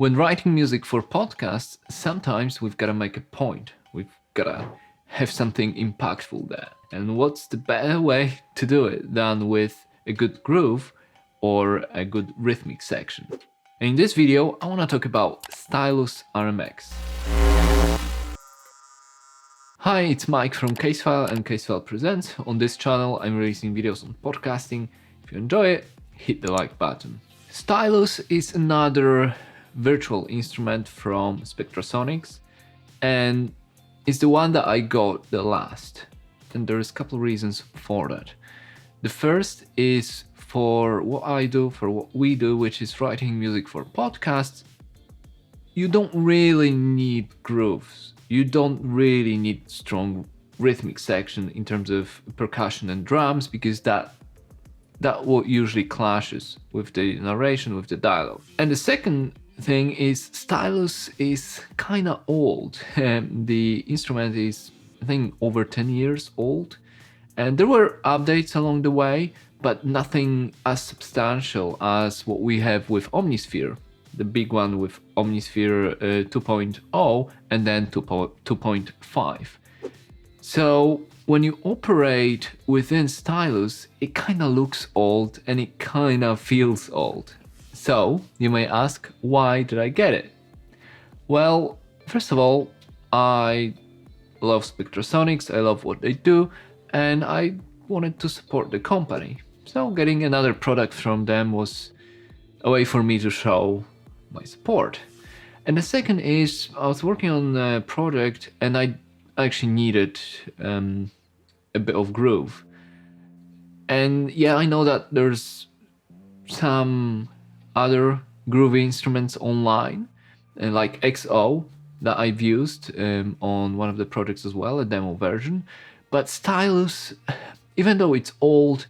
When writing music for podcasts, sometimes we've got to make a point. We've got to have something impactful there. And what's the better way to do it than with a good groove or a good rhythmic section? And in this video, I want to talk about Stylus RMX. Hi, it's Mike from Casefile and Casefile Presents. On this channel, I'm releasing videos on podcasting. If you enjoy it, hit the like button. Stylus is another virtual instrument from Spectrasonics, and it's the one that I got the last. And there's a couple of reasons for that. The first is for what I do, for what we do, which is writing music for podcasts. You don't really need grooves. You don't really need strong rhythmic section in terms of percussion and drums, because that what usually clashes with the narration, with the dialogue. And the second thing is Stylus is kind of old. The instrument is, I think, over 10 years old, and there were updates along the way, but nothing as substantial as what we have with Omnisphere, the big one with Omnisphere 2.0 and then 2.5. So when you operate within Stylus, it kind of looks old and it kind of feels old. So you may ask, why did I get it? Well, first of all, I love Spectrasonics, I love what they do, and I wanted to support the company. So getting another product from them was a way for me to show my support. And the second is, I was working on a project and I actually needed a bit of groove. And yeah, I know that there's some other groovy instruments online, like XO, that I've used on one of the projects as well, a demo version. But Stylus, even though it's old,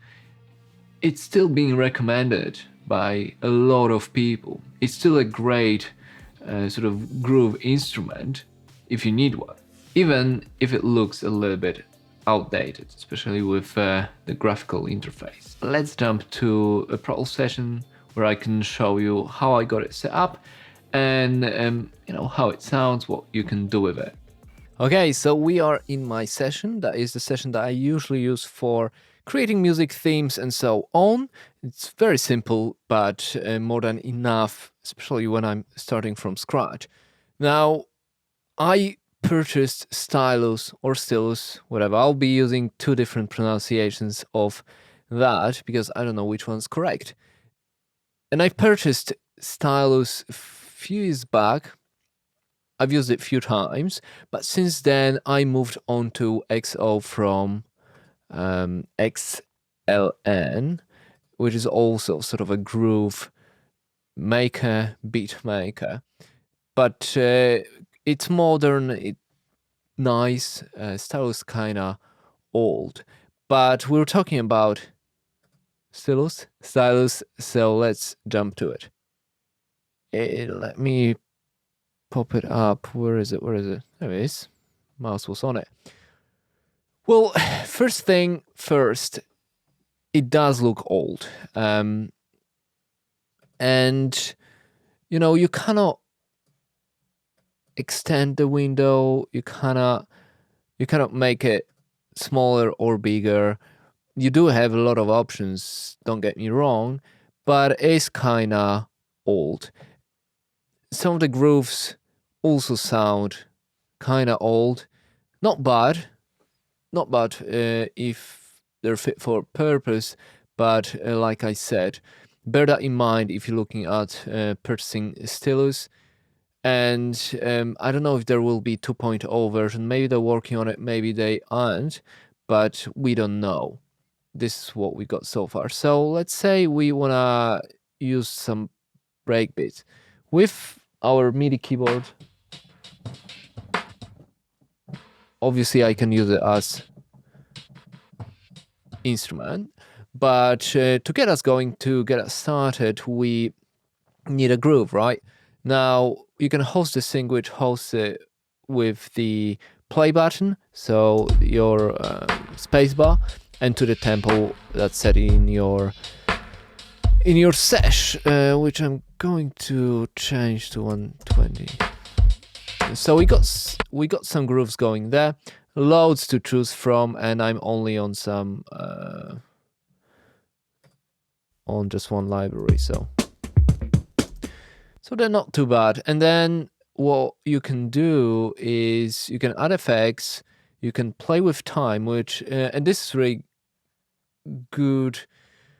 it's still being recommended by a lot of people. It's still a great sort of groove instrument if you need one, even if it looks a little bit outdated, especially with the graphical interface. Let's jump to a pro session where I can show you how I got it set up and how it sounds, what you can do with it. Okay, so we are in my session. That is the session that I usually use for creating music themes and so on. It's very simple, but more than enough, especially when I'm starting from scratch. Now, I purchased Stylus or Stylus, whatever. I'll be using two different pronunciations of that because I don't know which one's correct. And I purchased Stylus a few years back. I've used it a few times, but since then I moved on to XO from XLN, which is also sort of a groove maker, beat maker. But it's modern, it's nice, Stylus kinda old. But we were talking about Stylus, so let's jump to it. Let me pop it up. Where is it? There it is. Mouse was on it. Well, first thing first, it does look old. And, you cannot extend the window. You cannot make it smaller or bigger. You do have a lot of options, don't get me wrong, but it's kind of old. Some of the grooves also sound kind of old. Not bad if they're fit for purpose, but like I said, bear that in mind if you're looking at purchasing Stylus. And I don't know if there will be 2.0 version. Maybe they're working on it, maybe they aren't, but we don't know. This is what we got so far. So let's say we want to use some breakbeats. With our MIDI keyboard, obviously I can use it as instrument, but to get us going, to get us started, we need a groove, right? Now, you can host this thing, which hosts it with the play button, so your spacebar, and to the tempo that's set in your in your sesh, which I'm going to change to 120. So we got some grooves going there, loads to choose from, and I'm only on some on just one library, so they're not too bad. And then what you can do is you can add effects, you can play with time, which and this is really good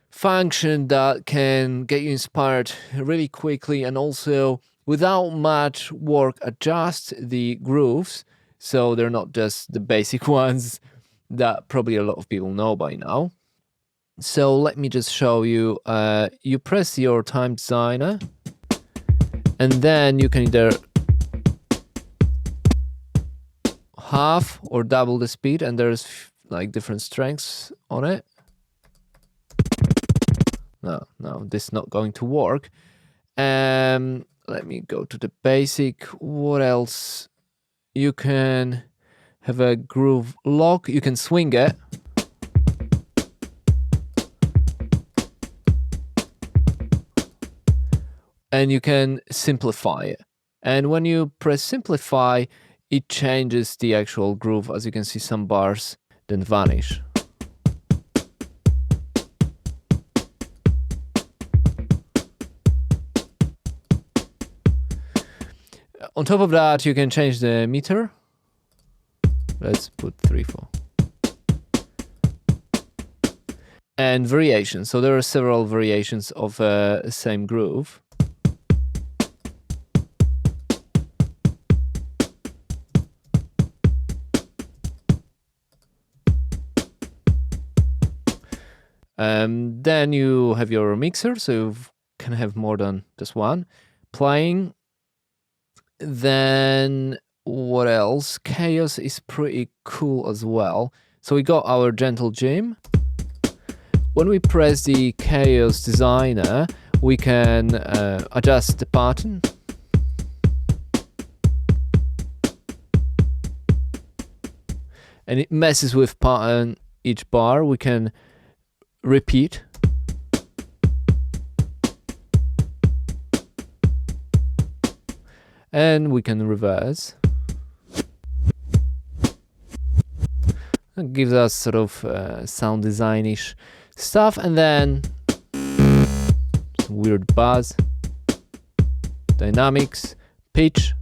function that can get you inspired really quickly, and also without much work adjust the grooves so they're not just the basic ones that probably a lot of people know by now. So let me just show you. You press your time designer, and then you can either half or double the speed, and there's like different strengths on it. No, this is not going to work. Let me go to the basic. What else? You can have a groove lock. You can swing it. And you can simplify it. And when you press simplify, it changes the actual groove. As you can see, some bars then vanish. On top of that, you can change the meter. Let's put 3/4. And variations. So there are several variations of the same groove. Then you have your mixer, so you can have more than just one playing. Then what else? Chaos is pretty cool as well. So we got our gentle gym. When we press the Chaos designer, we can adjust the pattern. And it messes with pattern each bar. We can repeat. And we can reverse. That gives us sort of sound design-ish stuff. And then some weird buzz, dynamics, pitch,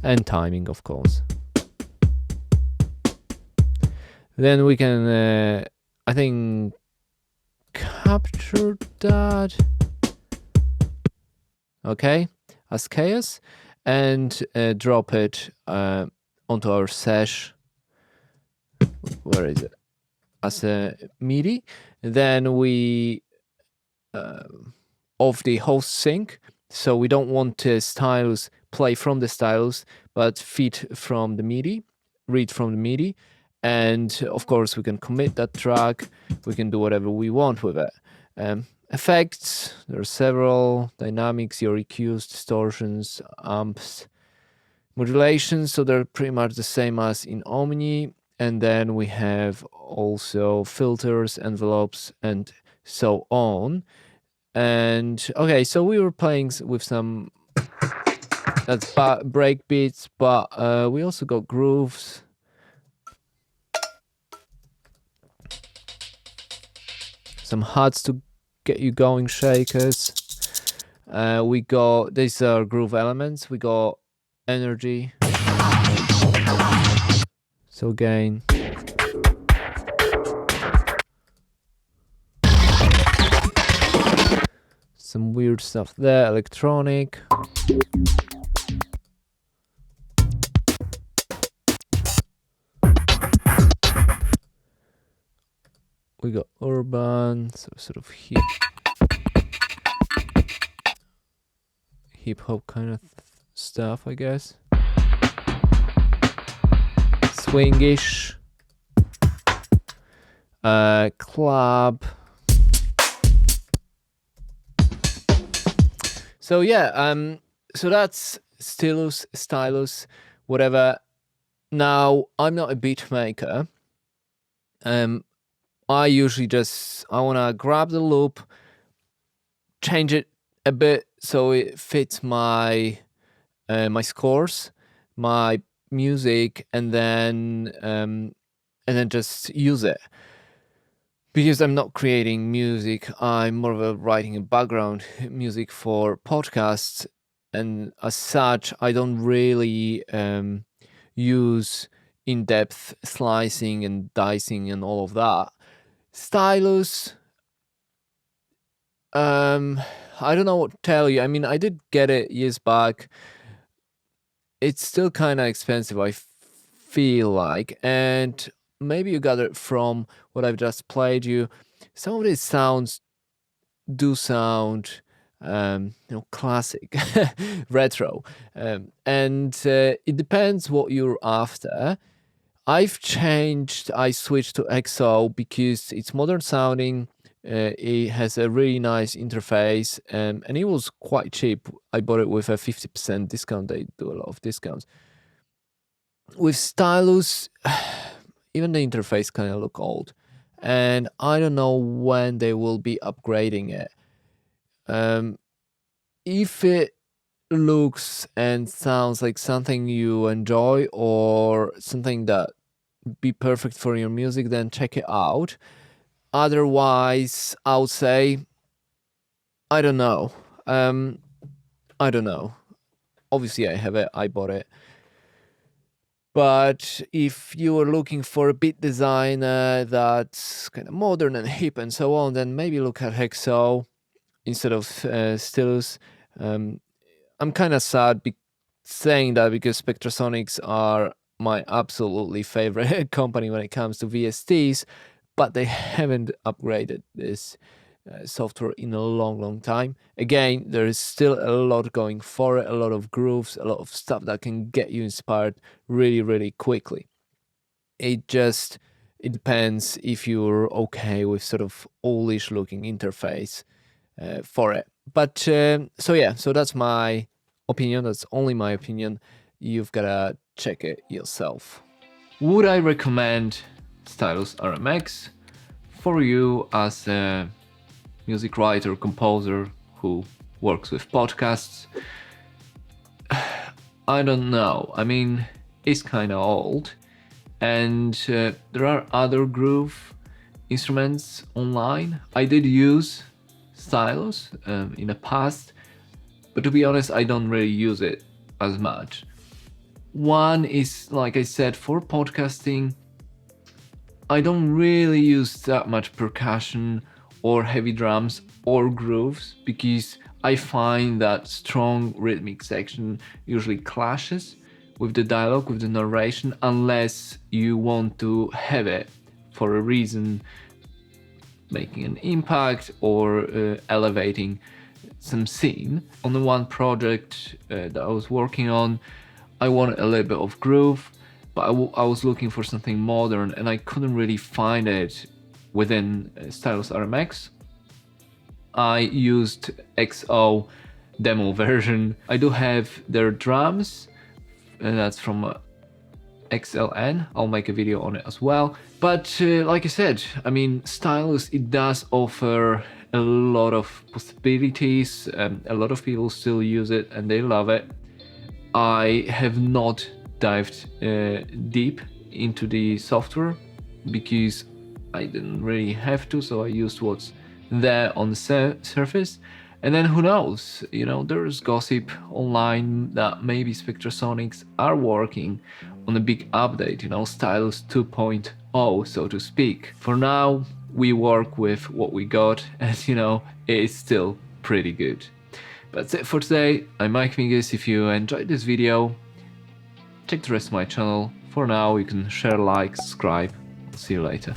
and timing, of course. Then we can, I think, capture that. Okay, as chaos, and drop it onto our sesh. Where is it? As a MIDI. Then we off the host sync, so we don't want the stylus play from the stylus, but feed from the MIDI, read from the MIDI. And of course, we can commit that track. We can do whatever we want with it. Effects, there are several. Dynamics, your EQs, distortions, amps, modulations. So they're pretty much the same as in Omni. And then we have also filters, envelopes, and so on. And okay, so we were playing with some that's break beats, but we also got grooves. Some HUDs to get you going, shakers. We got, these are groove elements. We got energy. So gain. Some weird stuff there, electronic. We got urban, so sort of hip hop kind of stuff, I guess. Swingish, club. So yeah, so that's Stylus, whatever. Now I'm not a beat maker. I usually I want to grab the loop, change it a bit so it fits my my scores, my music, and then just use it. Because I'm not creating music, I'm more of a writing a background music for podcasts, and as such, I don't really use in-depth slicing and dicing and all of that. Stylus, I don't know what to tell you. I mean, I did get it years back. It's still kind of expensive, I feel like, and maybe you got it from what I've just played you. Some of these sounds do sound, classic, retro, and it depends what you're after. I switched to XO because it's modern sounding. It has a really nice interface, and it was quite cheap. I bought it with a 50% discount. They do a lot of discounts. With Stylus, even the interface kind of look old, and I don't know when they will be upgrading it. If it looks and sounds like something you enjoy or something that be perfect for your music, then check it out. Otherwise, I would say, I don't know. I don't know. Obviously, I have it. I bought it. But if you are looking for a beat designer that's kind of modern and hip and so on, then maybe look at Hexo instead of Stylus. I'm kind of sad saying that because Spectrasonics are my absolutely favorite company when it comes to VSTs, but they haven't upgraded this software in a long, long time. Again, there is still a lot going for it, a lot of grooves, a lot of stuff that can get you inspired really, really quickly. It depends if you're okay with sort of oldish looking interface for it. But so that's my opinion. That's only my opinion. You've gotta check it yourself. Would I recommend Stylus RMX for you as a music writer, composer who works with podcasts? I don't know. I mean, it's kind of old, and there are other groove instruments online. I did use Stylus in the past, but to be honest, I don't really use it as much. One is, like I said, for podcasting, I don't really use that much percussion or heavy drums or grooves because I find that strong rhythmic section usually clashes with the dialogue, with the narration, unless you want to have it for a reason, making an impact or elevating some scene. On the one project that I was working on, I wanted a little bit of groove, but I was looking for something modern and I couldn't really find it within Stylus RMX. I used XO demo version. I do have their drums, and that's from XLN. I'll make a video on it as well. But like I said, I mean, Stylus, it does offer a lot of possibilities. A lot of people still use it and they love it. I have not dived deep into the software because I didn't really have to, so I used what's there on the surface. And then who knows, there's gossip online that maybe Spectrasonics are working on a big update, Stylus 2.0, so to speak. For now, we work with what we got, and it's still pretty good. That's it for today. I'm Mike Migas. If you enjoyed this video, check the rest of my channel. For now, you can share, like, subscribe. See you later.